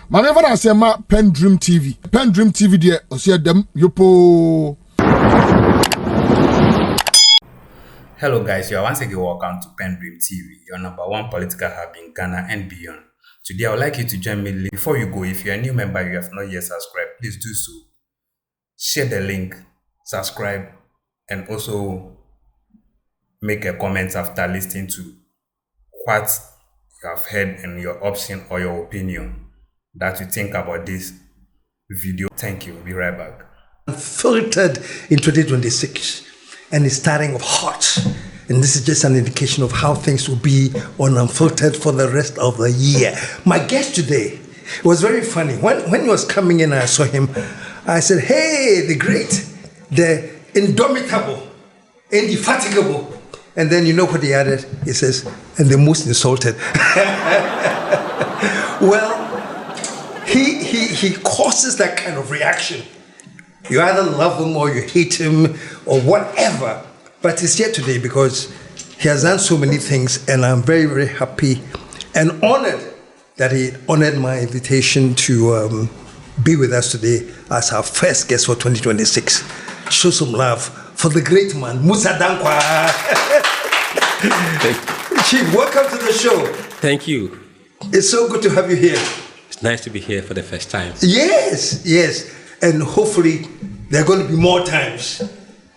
Maneva na say ma PENDREAM TV. PENDREAM TV there osia dem yopo. Hello guys, you are once again welcome to PENDREAM TV, your number one political hub in Ghana and beyond. Today I would like you to join me. Before you go, if you are a new member, you have not yet subscribed, please do so. Share the link, subscribe, and also make a comment after listening to what you have heard and your option or your opinion that you think about this video. Thank you. Be right back. Filtered in 2026 and it's starting off hot, and this is just an indication of how things will be on Unfiltered for the rest of the year. My guest today was very funny. When he was coming in, I saw him. I said, hey, the great, the indomitable, indefatigable. And then you know what he added? He says, and the most insulted. Well, he causes that kind of reaction. You either love him or you hate him or whatever. But he's here today because he has done so many things, and I'm very, very happy and honored that he honored my invitation to be with us today as our first guest for 2026. Show some love for the great man, Musah Dankwah. Chief, welcome to the show. Thank you. It's so good to have you here. It's nice to be here for the first time. Yes. And hopefully there are going to be more times.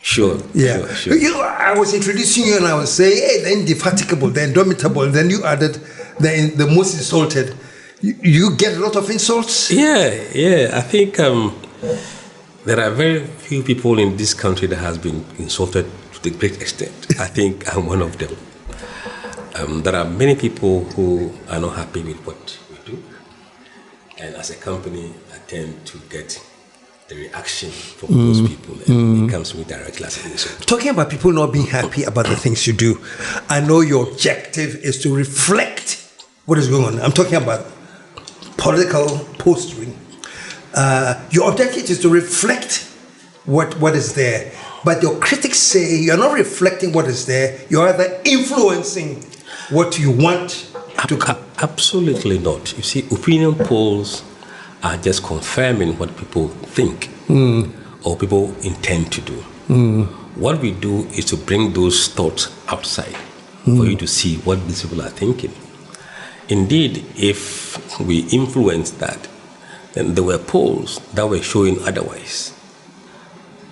Sure. Yeah. Sure. I was introducing you and I was saying, hey, the indefatigable, the indomitable, and then you added the most insulted. You get a lot of insults? Yeah. I think there are very few people in this country that has been insulted to the great extent. I think I'm one of them. There are many people who are not happy with what we do. And as a company, I tend to get the reaction from those people, and it comes to me directly as an insult. Talking about people not being happy about the things you do, I know your objective is to reflect what is going on. I'm talking about political posturing. Your objective is to reflect what is there, but your critics say you're not reflecting what is there, you're either influencing what you want to come. Absolutely not. You see, opinion polls are just confirming what people think or people intend to do. What we do is to bring those thoughts outside for you to see what these people are thinking. Indeed, if we influence that, then there were polls that were showing otherwise.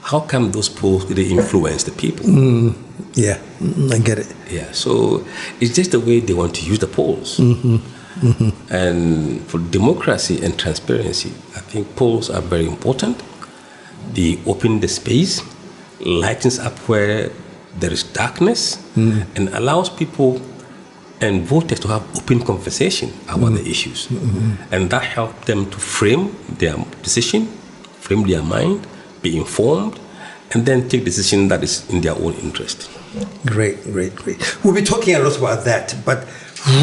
How come those polls didn't influence the people? Yeah, I get it. Yeah, so it's just the way they want to use the polls. And for democracy and transparency, I think polls are very important. They open the space, lightens up where there is darkness, and allows people and voters to have open conversation about the issues. And that helps them to frame their decision, frame their mind, be informed, and then take decision that is in their own interest. Great. We'll be talking a lot about that, but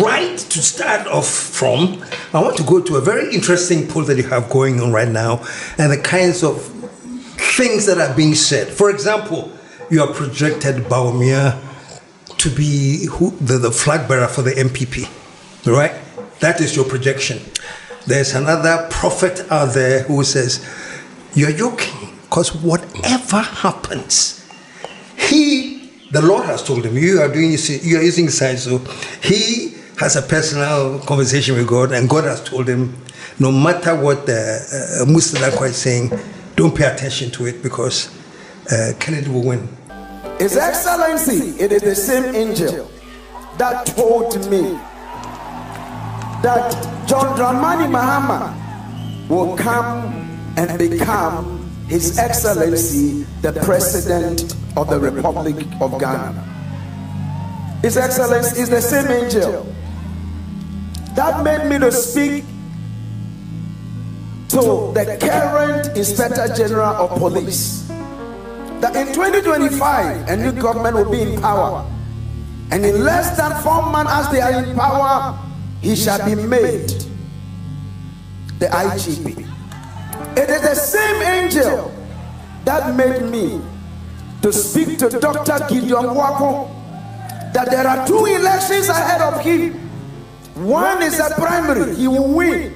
right to start off from, I want to go to a very interesting poll that you have going on right now and the kinds of things that are being said. For example, you are projected Bawumia to be the flag bearer for the NPP, right? That is your projection. There's another prophet out there who says, you're joking, because whatever happens, the Lord has told him, you are using science, so he has a personal conversation with God, and God has told him, no matter what Musah Dankwah is saying, don't pay attention to it because Kennedy will win. His Excellency, it is the same angel that told me that John Dramani Mahama will come and become His Excellency, the President of the Republic of Ghana. His Excellency is the same angel that made me to speak to the current Inspector General of Police that in 2025 a new government will be in power, and in less than 4 months as they are in power, he shall be made the IGP. It is the same angel that made me to speak to Dr. Gideon Wako that there are 2 elections ahead of him. One is a primary, he will win.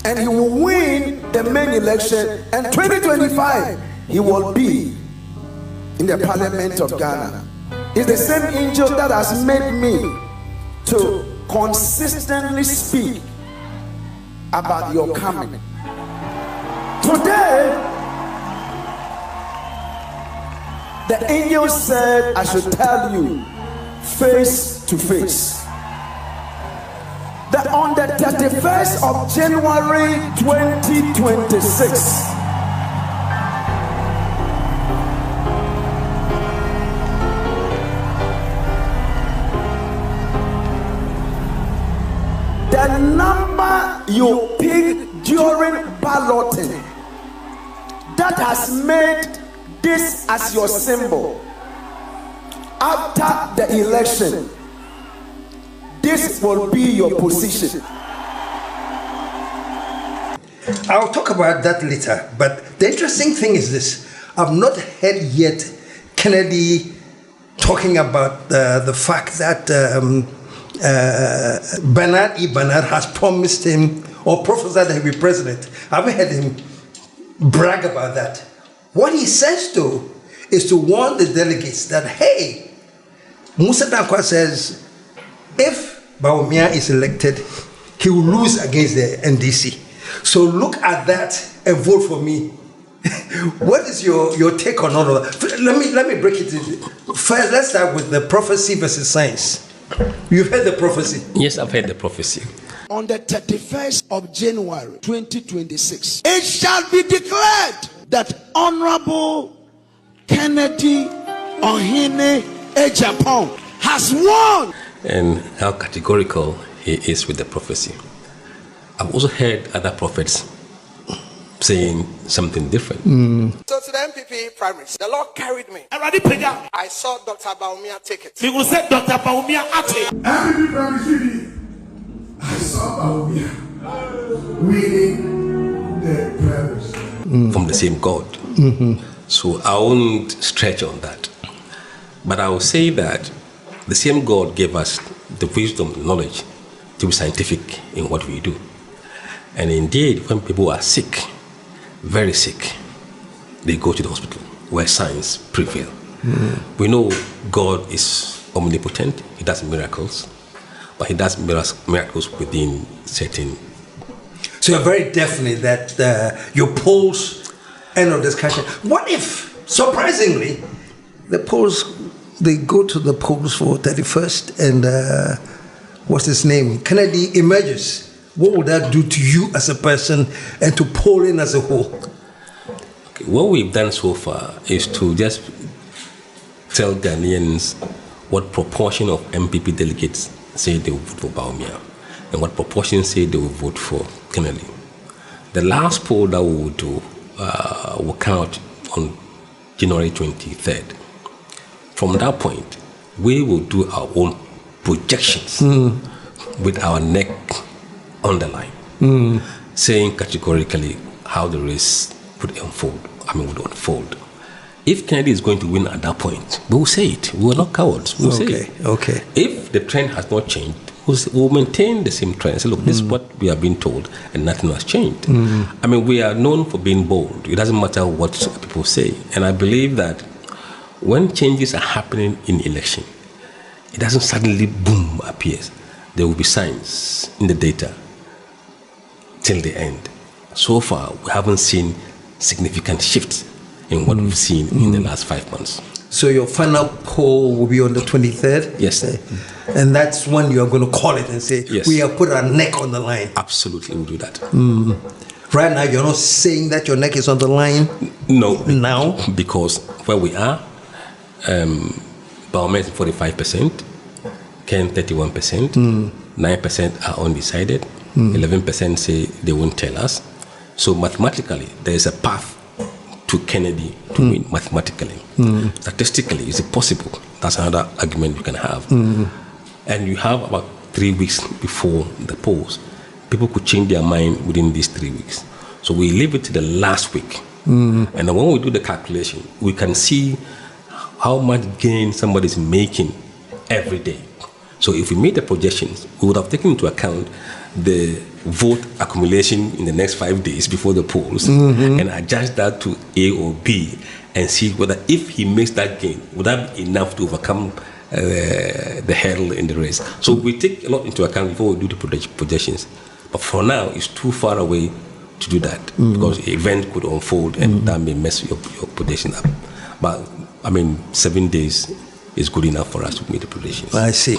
and he will win the main election, and 2025 he will be in the Parliament of Ghana. It's the same angel that has made me to consistently speak about your coming. Today, the angel said I should tell you face to face that on the 31st of January 2026, the number you picked during balloting that has made this as your symbol after the election, this will be your position. I'll talk about that later, but the interesting thing is this. I've not heard yet Kennedy talking about the fact that Bernard E. Bernard has promised him or prophesied that he'll be president. I haven't heard him brag about that. What he says though is to warn the delegates that, hey, Musah Dankwah says if Bawumia is elected, he will lose against the NDC. So look at that and vote for me. What is your take on all of that? Let me break it. First, let's start with the prophecy versus science. You've heard the prophecy? Yes, I've heard the prophecy. On the 31st of January 2026, it shall be declared that Honorable Kennedy Ohene Ejapong has won. And how categorical he is with the prophecy. I've also heard other prophets saying something different. So to the NPP primaries, the Lord carried me. I saw Dr. Bawumia take it. NPP primaries, I saw Bawumia winning the primaries. From the same God. So I won't stretch on that. But I will say that the same God gave us the wisdom and knowledge to be scientific in what we do. And indeed, when people are sick, very sick, they go to the hospital where science prevails. We know God is omnipotent, he does miracles, but he does miracles within certain. So you're very definite that your polls end of discussion. What if, surprisingly, the polls, they go to the polls for 31st and what's his name, Kennedy emerges? What would that do to you as a person and to polling as a whole? Okay, what we've done so far is to just tell Ghanaians what proportion of MPP delegates say they will vote for Bawumia and what proportion say they will vote for Kennedy. The last poll that we will do will come out on January 23rd. From that point, we will do our own projections with our neck on the line, saying categorically how the race would unfold. If Kennedy is going to win at that point, we will say it. We are not cowards. We will say it. Okay. If the trend has not changed, we'll maintain the same trend. Say, look, this is what we have been told, and nothing has changed. I mean, we are known for being bold. It doesn't matter what people say. And I believe that when changes are happening in election, it doesn't suddenly boom appears. There will be signs in the data till the end. So far, we haven't seen significant shifts in what we've seen in the last 5 months. So your final poll will be on the 23rd? Yes. And that's when you are going to call it and say, yes, we have put our neck on the line. Absolutely, we'll do that. Right now, you're not saying that your neck is on the line? No. Now? Because where we are, Bawumia is 45%, Ken 31%, 9% are undecided, 11% say they won't tell us. So mathematically, there is a path to Kennedy to win mathematically. Statistically, is it possible? That's another argument you can have. And you have about 3 weeks before the polls. People could change their mind within these 3 weeks. So we leave it to the last week. And then when we do the calculation, we can see how much gain somebody is making every day. So if we made the projections, we would have taken into account the vote accumulation in the next 5 days before the polls and adjust that to A or B and see whether if he makes that gain, would that be enough to overcome the hurdle in the race. So we take a lot into account before we do the projections. But for now, it's too far away to do that because the event could unfold and that may mess your projection up. But I mean, 7 days is good enough for us to meet the predictions. I see.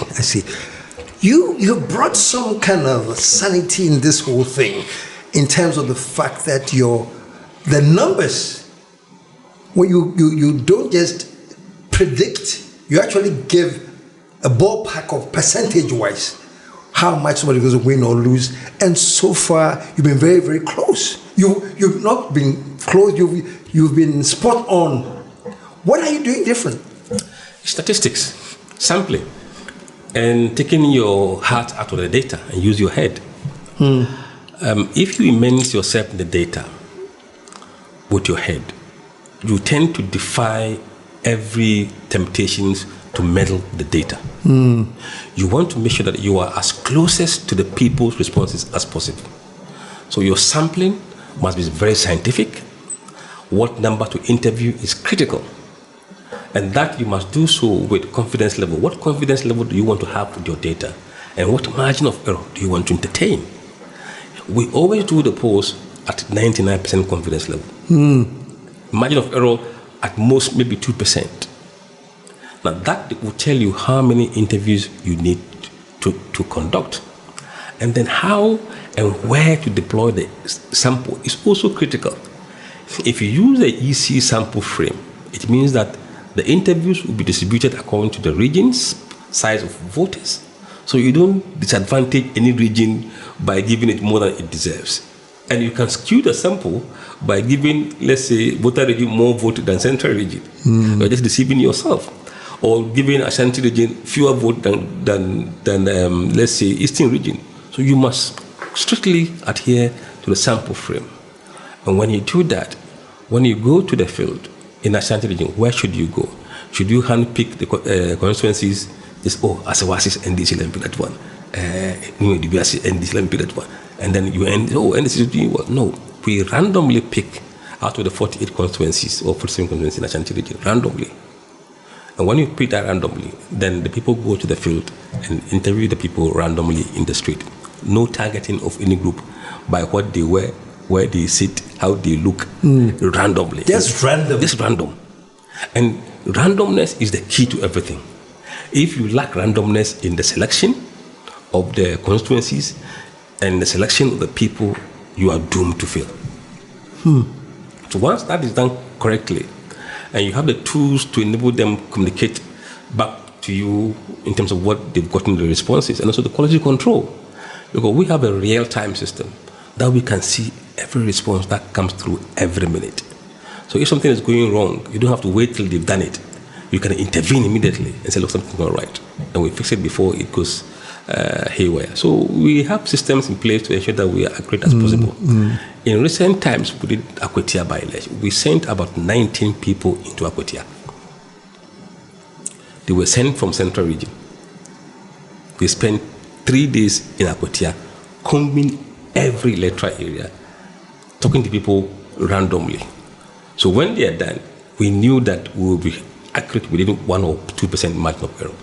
You brought some kind of sanity in this whole thing in terms of the fact that the numbers, when you don't just predict, you actually give a ballpark of percentage-wise how much somebody goes to win or lose. And so far, you've been very, very close. You've not been close, you've been spot on. What are you doing different? Statistics, sampling, and taking your heart out of the data and use your head. If you immerse yourself in the data with your head, you tend to defy every temptations to meddle the data. You want to make sure that you are as closest to the people's responses as possible. So your sampling must be very scientific. What number to interview is critical. And that you must do so with confidence level. What confidence level do you want to have with your data? And what margin of error do you want to entertain? We always do the polls at 99% confidence level. Margin of error at most maybe 2%. Now that will tell you how many interviews you need to conduct. And then how and where to deploy the sample is also critical. If you use the EC sample frame, it means that the interviews will be distributed according to the region's size of voters. So you don't disadvantage any region by giving it more than it deserves. And you can skew the sample by giving, let's say, voter region more vote than central region. You're just deceiving yourself. Or giving Ashanti region fewer vote than let's say, Eastern region. So you must strictly adhere to the sample frame. And when you do that, when you go to the field, in Ashanti region, where should you go? Should you handpick the constituencies? Asawasis NDC, let me pick that one. NDC, let me pick that one. And then you NDC is doing what? No. We randomly pick out of the 48 constituencies or 47 constituencies in Ashanti region, randomly. And when you pick that randomly, then the people go to the field and interview the people randomly in the street. No targeting of any group by what they wear, where they sit, how they look, randomly. Just random. Just random. And randomness is the key to everything. If you lack randomness in the selection of the constituencies and the selection of the people, you are doomed to fail. So once that is done correctly, and you have the tools to enable them to communicate back to you in terms of what they've gotten the responses, and also the quality control, because we have a real-time system that we can see every response that comes through every minute. So if something is going wrong, you don't have to wait till they've done it. You can intervene immediately and say, look, something's not right. And we fix it before it goes haywire. So we have systems in place to ensure that we are accurate as possible. In recent times, we did Akwatia by-election. We sent about 19 people into Akwatia. They were sent from Central Region. They spent 3 days in Akwatia, combing every electoral area, talking to people randomly. So when they are done, we knew that we will be accurate within 1 or 2% margin of error.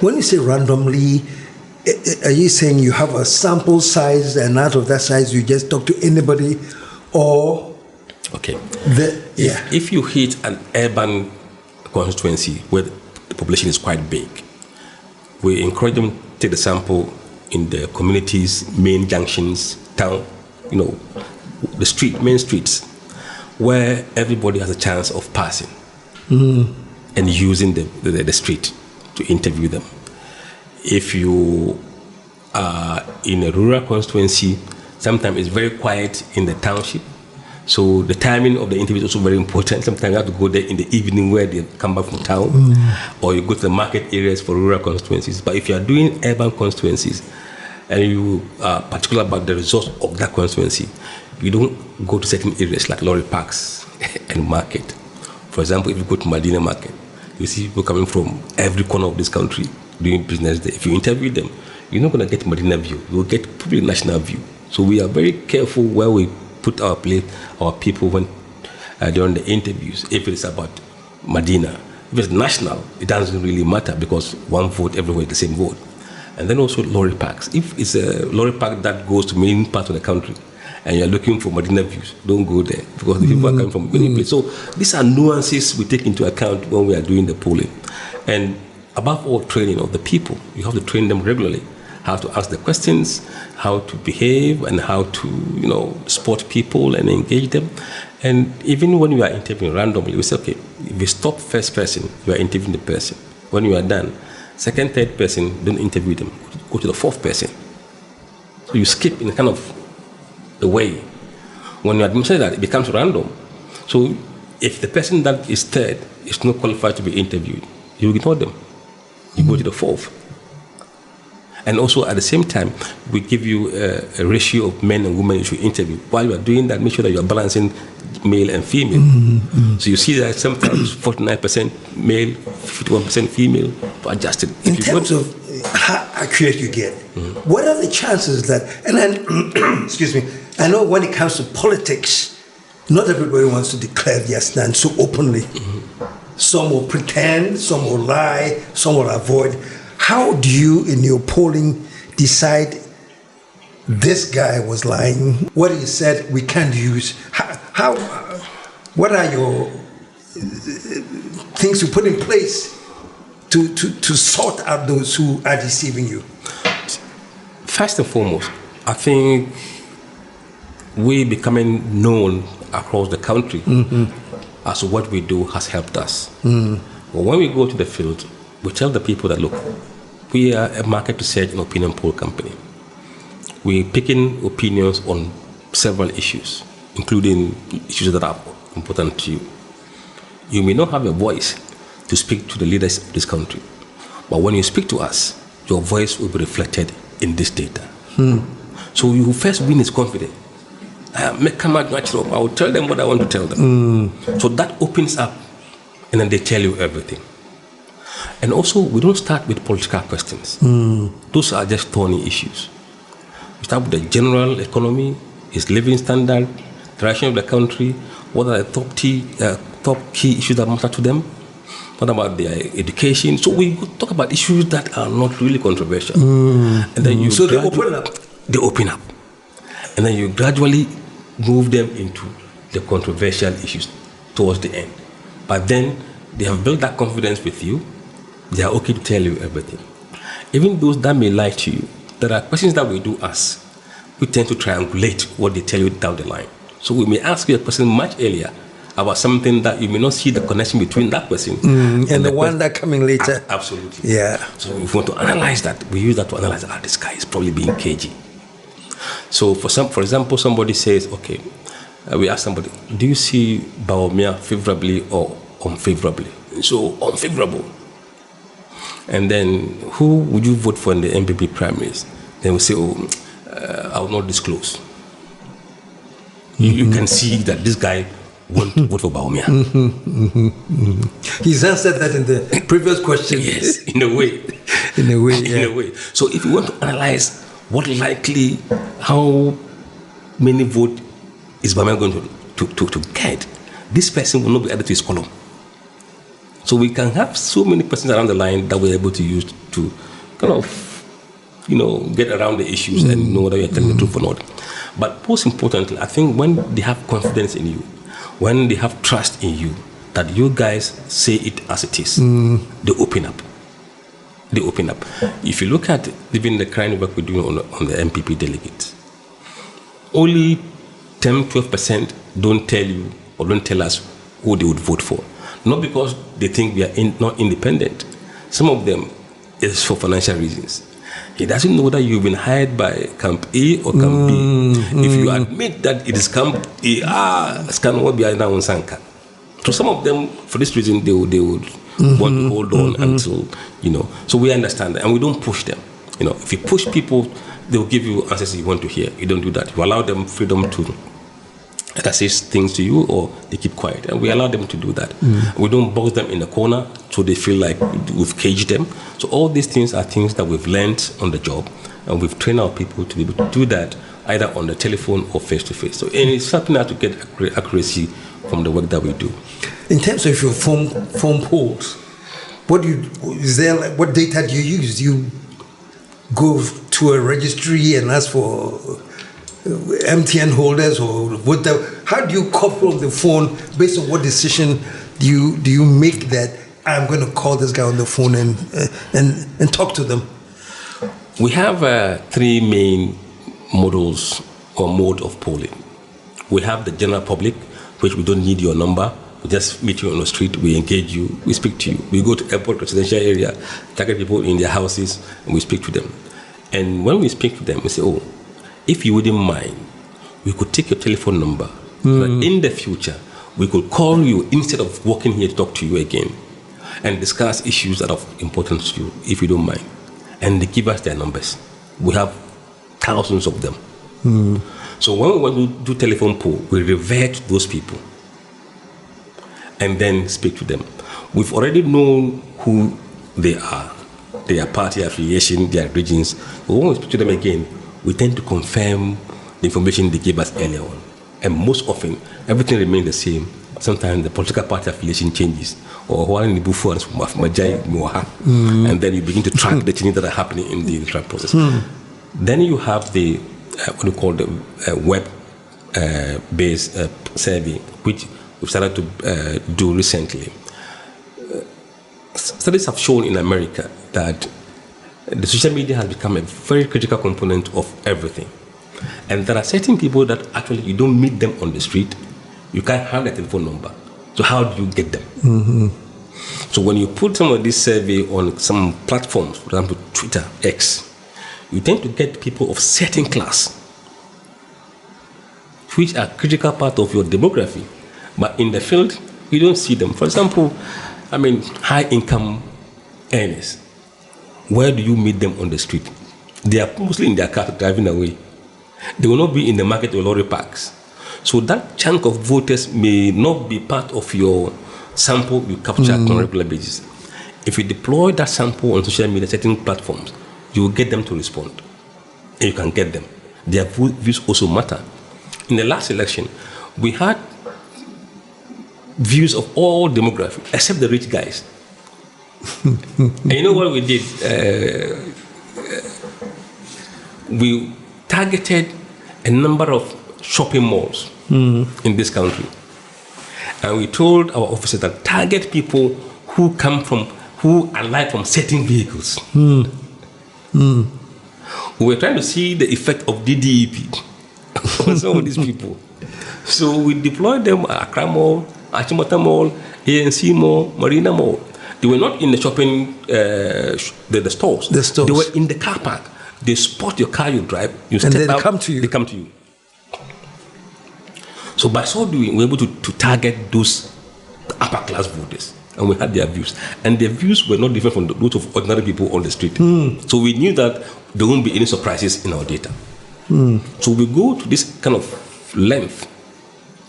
When you say randomly, are you saying you have a sample size and out of that size you just talk to anybody, or? Okay. If you hit an urban constituency where the population is quite big, we encourage them to take the sample in the communities, main junctions, town, the main streets, where everybody has a chance of passing and using the street to interview them. If you are in a rural constituency, sometimes it's very quiet in the township. So the timing of the interview is also very important. Sometimes you have to go there in the evening where they come back from town, or you go to the market areas for rural constituencies. But if you are doing urban constituencies and you are particular about the results of that constituency, you don't go to certain areas like lorry parks and market. For example, if you go to Medina Market, you see people coming from every corner of this country doing business there. If you interview them, you're not going to get Medina view. You'll get probably national view. So we are very careful where we put our people when during the interviews. If it's about Medina, if it's national, it doesn't really matter because one vote everywhere, the same vote. And then also lorry parks. If it's a lorry park that goes to many parts of the country, and you're looking for Medina views, don't go there because the people are coming from many places. So these are nuances we take into account when we are doing the polling. And above all, training of the people. You have to train them regularly, how to ask the questions, how to behave, and how to, spot people and engage them. And even when you are interviewing randomly, we say, okay, if you stop first person, you are interviewing the person. When you are done, second, third person, don't interview them. Go to the fourth person. So you skip in a kind of a way. When you administer that, it becomes random. So if the person that is third is not qualified to be interviewed, you ignore them. You go to the fourth. And also at the same time, we give you a ratio of men and women you should interview. While you are doing that, make sure that you are balancing male and female. So you see that sometimes 49% male, 51% female, to adjust it. In terms of how accurate you get, what are the chances that, and then, excuse me, I know when it comes to politics, not everybody wants to declare their stand so openly. Some will pretend, some will lie, some will avoid. How do you, in your polling, decide this guy was lying? What he said we can't use? What are your things you put in place to sort out those who are deceiving you? First and foremost, I think we becoming known across the country as what we do has helped us. But when we go to the field, we tell the people that, look, we are a market research and opinion poll company. We're picking opinions on several issues, including issues that are important to you. You may not have a voice to speak to the leaders of this country, but when you speak to us, your voice will be reflected in this data. So you first win his confidence. Come out natural. I will tell them what I want to tell them. So that opens up, and then they tell you everything. And also, we don't start with political questions. Those are just thorny issues. We start with the general economy, its living standard, direction of the country, what are the top key issues that matter to them, what about their education. So we talk about issues that are not really controversial. And then so they open up. They open up. And then you gradually move them into the controversial issues towards the end. But then they have built that confidence with you. They are okay to tell you everything. Even those that may lie to you, there are questions that we do ask. We tend to triangulate what they tell you down the line. So we may ask you a question much earlier about something that you may not see the connection between that person and the one that coming later. Absolutely. Yeah. So if we want to analyze that, we use that to analyze, this guy is probably being cagey. So for example, somebody says, okay, we ask somebody, do you see Bawumia favorably or unfavorably? So unfavorable. And then who would you vote for in the NPP primaries? Then we say, I will not disclose. You can see that this guy won't vote for Bawumia. He's answered that in the previous question. Yes, in a way. In a way, yeah. In a way. So if you want to analyze how many votes is Bawumia going to get, this person will not be added to his column. So we can have so many persons around the line that we're able to use to kind of, get around the issues and know whether you're telling the truth or not. But most importantly, I think when they have confidence in you, when they have trust in you, that you guys say it as it is, they open up. They open up. If you look at even the kind of work we're doing on the NPP delegates, only 10-12% don't tell you or don't tell us who they would vote for. Not because they think we are not independent. Some of them is for financial reasons. He doesn't know whether you've been hired by Camp A or Camp B. If you admit that it is Camp A, so some of them, for this reason, they would want to hold on until, So we understand that, and we don't push them. If you push people, they will give you answers you want to hear. You don't do that. You allow them freedom to say things to you, or they keep quiet, and we allow them to do that. We don't box them in the corner so they feel like we've caged them. So all these things are things that we've learned on the job, And we've trained our people to be able to do that either on the telephone or face-to-face. So and it's helping us to get accuracy from the work that we do. In terms of your phone polls, what data do you use? Do you go to a registry and ask for MTN holders, or how do you couple the phone based on what decision do you make that I'm going to call this guy on the phone and talk to them? We have 3 main models or mode of polling. We have the general public, which we don't need your number. We just meet you on the street, we engage you, we speak to you. We go to airport residential area, target people in their houses, and we speak to them. And when we speak to them, we say, oh, if you wouldn't mind, we could take your telephone number. So that in the future, we could call you instead of walking here to talk to you again and discuss issues that are of importance to you, if you don't mind. And they give us their numbers. We have thousands of them. So when we want to do telephone poll, we revert those people and then speak to them. We've already known who they are, their party affiliation, their regions. But when we speak to them again, we tend to confirm the information they gave us earlier on. And most often, everything remains the same. Sometimes the political party affiliation changes. Or and then you begin to track the changes that are happening in the electoral process. Then you have the what we call the web-based survey, which we've started to do recently. Studies have shown in America that the social media has become a very critical component of everything. And there are certain people that actually you don't meet them on the street, you can't have their telephone number. So how do you get them? So when you put some of this survey on some platforms, for example, Twitter, X, you tend to get people of certain class, which are critical part of your demography. But in the field, you don't see them. For example, high income earners. Where do you meet them on the street? They are mostly in their car driving away. They will not be in the market or lorry parks. So that chunk of voters may not be part of your sample you capture on a regular basis. If you deploy that sample on social media, certain platforms, you will get them to respond. And you can get them. Their views also matter. In the last election, we had views of all demographics, except the rich guys. And you know what we did? We targeted a number of shopping malls in this country. And we told our officers that target people who alight from certain vehicles. We were trying to see the effect of DDEP on some of these people. So we deployed them at Accra Mall, Achimota Mall, ANC Mall, Marina Mall. They were not in the shopping, the stores. The stores. They were in the car park. They spot your car you drive, you step out, they come to you. They come to you. So by so doing, we were able to target those upper class voters. And we had their views. And their views were not different from those of ordinary people on the street. So we knew that there won't be any surprises in our data. So we go to this kind of length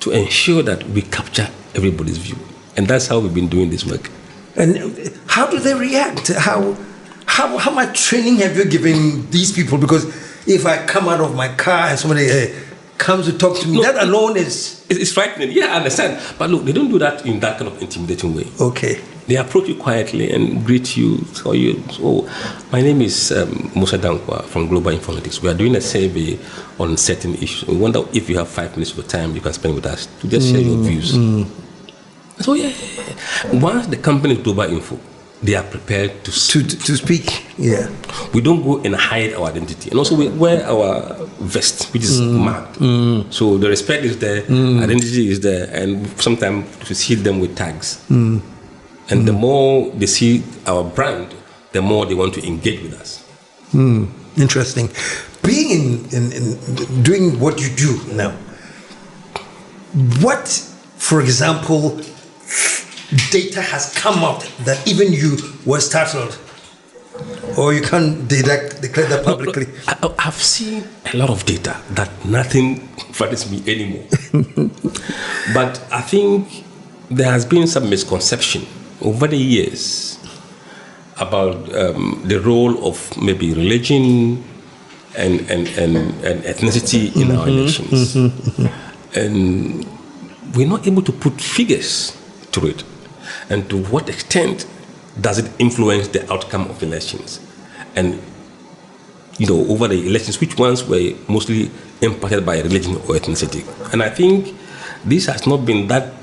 to ensure that we capture everybody's view. And that's how we've been doing this work. And how do they react? How much training have you given these people? Because if I come out of my car and somebody comes to talk to me, that alone is... It's frightening. Yeah, I understand. But look, they don't do that in that kind of intimidating way. Okay. They approach you quietly and greet you. So my name is Musah Dankwah from Global Informatics. We are doing a survey on certain issues. We wonder if you have 5 minutes of time you can spend with us to just share your views. So yeah, once the company is Global Info, they are prepared to speak. Yeah. We don't go and hide our identity. And also we wear our vest, which is marked. So the respect is there, identity is there, and sometimes we see them with tags. And the more they see our brand, the more they want to engage with us. Interesting. Being in doing what you do now, what, for example, data has come out that even you were startled, or you can't declare that publicly? I've seen a lot of data that nothing frightens me anymore. But I think there has been some misconception over the years about the role of maybe religion and ethnicity in our elections. And we're not able to put figures to it. And to what extent does it influence the outcome of elections? And, over the elections, which ones were mostly impacted by religion or ethnicity? And I think this has not been that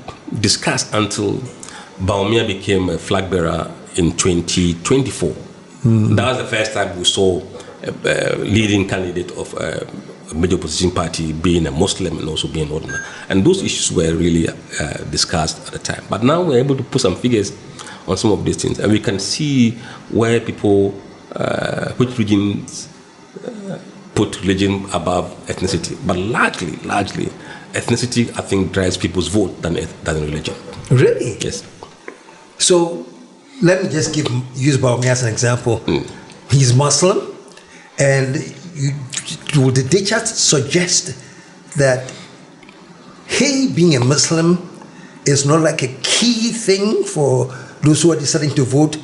discussed until Bawumia became a flag bearer in 2024. That was the first time we saw a leading candidate of a major opposition party being a Muslim and also being ordinary. And those issues were really discussed at the time. But now we're able to put some figures on some of these things, and we can see where people, which regions put religion above ethnicity. But largely, ethnicity, I think, drives people's vote than religion. Really? Yes. So let me just use Bawumia as an example. He's Muslim, and would the data suggest that he being a Muslim is not like a key thing for those who are deciding to vote?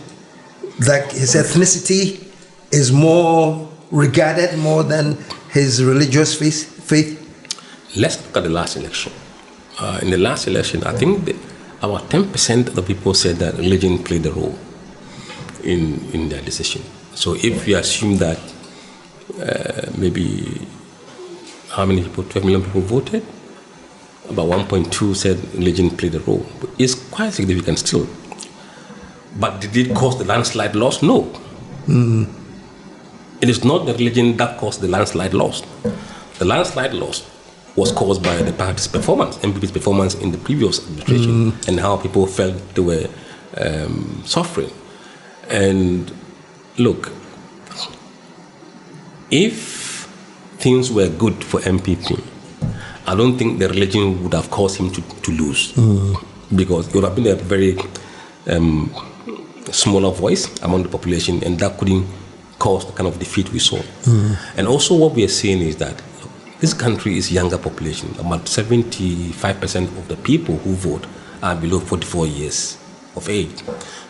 Like his ethnicity is more regarded more than his religious faith? Let's look at the last election. In the last election, I think about 10% of the people said that religion played a role in their decision. So if we assume that maybe how many people, 12 million people voted, about 1.2 said religion played a role. It's quite significant still. But did it cause the landslide loss? No. It is not the religion that caused the landslide loss. The landslide loss was caused by the party's performance, NPP's performance in the previous administration, and how people felt they were suffering. And look, if things were good for NPP, I don't think the religion would have caused him to lose, because it would have been a very smaller voice among the population, and that couldn't cause the kind of defeat we saw. And also what we are seeing is that this country is younger population. About 75% of the people who vote are below 44 years of age.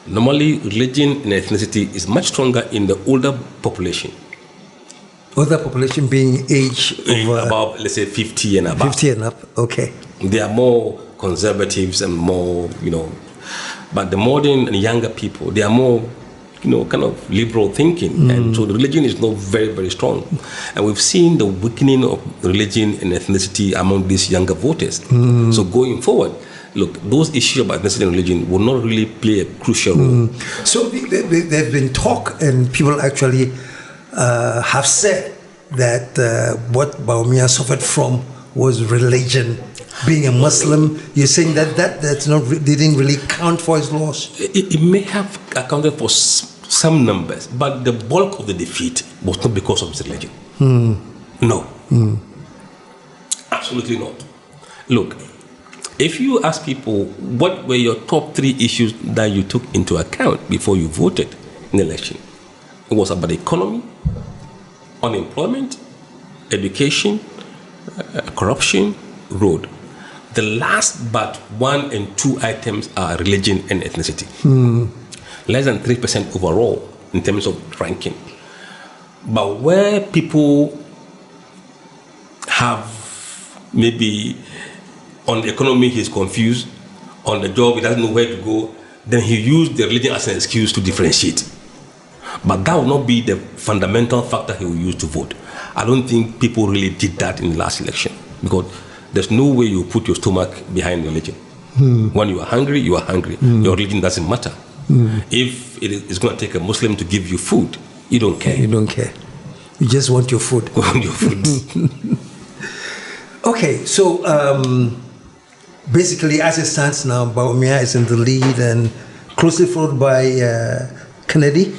Normally, religion and ethnicity is much stronger in the older population. Older population being age over about, let's say, 50 and above. 50 and up, okay. They are more conservatives and more, but the modern and younger people, they are more, kind of liberal thinking. And so the religion is not very, very strong. And we've seen the weakening of religion and ethnicity among these younger voters. So going forward, look, those issues about ethnicity and religion will not really play a crucial role. So there's been talk, and people actually have said that what Bawumia suffered from was religion. Being a Muslim, you're saying that's not didn't really count for his loss? It may have accounted for some numbers, but the bulk of the defeat was not because of his religion. No. Absolutely not. Look, if you ask people what were your top 3 issues that you took into account before you voted in the election, it was about the economy, unemployment, education, corruption, road. The last but 1 and 2 items are religion and ethnicity. Less than 3% overall in terms of ranking. But where people have maybe on the economy he's confused, on the job he doesn't know where to go, then he used the religion as an excuse to differentiate. But that will not be the fundamental factor he will use to vote. I don't think people really did that in the last election, because there's no way you put your stomach behind religion. When you are hungry, you are hungry. Your religion doesn't matter. If it's going to take a Muslim to give you food, you don't care. You don't care. You just want your food. Your food. Okay, so basically, as it stands now, Bawumia is in the lead and closely followed by Kennedy,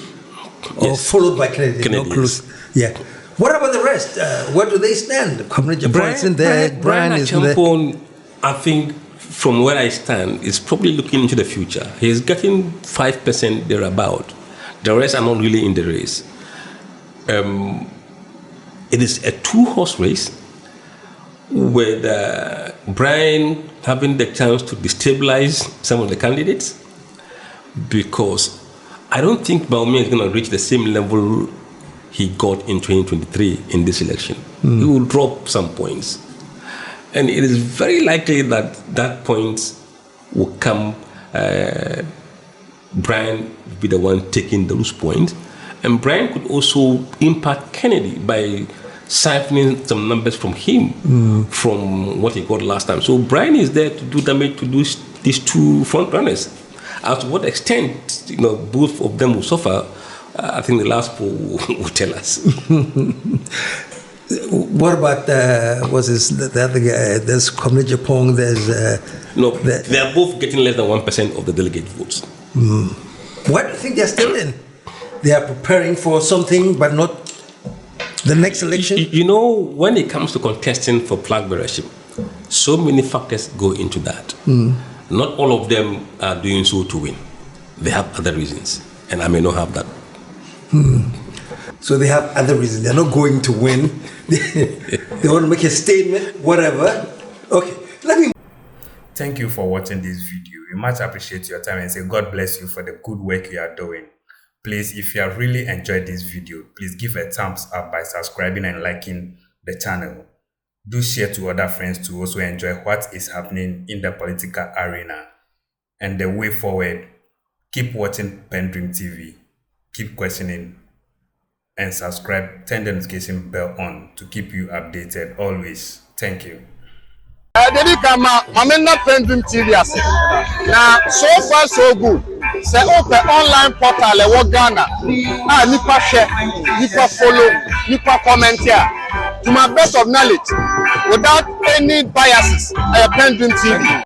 or followed by Kennedy. Kennedy, yes. Yeah. What about the rest? Where do they stand? Brian is in there. Brian is in there. I think, from where I stand, is probably looking into the future. He's getting 5% thereabout. The rest are not really in the race. It is a 2-horse race with Brian having the chance to destabilize some of the candidates, because I don't think Bawumia is going to reach the same level he got in 2023 in this election. He will drop some points. And it is very likely that that point will come, Brian will be the one taking those points. And Brian could also impact Kennedy by siphoning some numbers from him, from what he got last time. So Brian is there to do damage to these two front runners. As to what extent, both of them will suffer, I think the last poll will tell us. What about the other guy? There's Comrade Japong. There's no. They are both getting less than 1% of the delegate votes. Why do you think they're still in? They are preparing for something, but not the next election. When it comes to contesting for flag bearership, so many factors go into that. Not all of them are doing so to win. They have other reasons, and I may not have that. So they have other reasons. They're not going to win. They want to make a statement, whatever. Okay, Thank you for watching this video. We much appreciate your time and say God bless you for the good work you are doing. Please, if you have really enjoyed this video, please give a thumbs up by subscribing and liking the channel. Do share to other friends to also enjoy what is happening in the political arena. And the way forward, keep watching PENDREAM TV, keep questioning, and subscribe, turn the notification bell on to keep you updated always. Thank you. Dedi kama mamena PENDREAM TV ase. Na so far so good. Say open online portal e wo Ghana. Nipa share, nipa follow, nipa comment here. To my best of knowledge, without any biases, PENDREAM TV.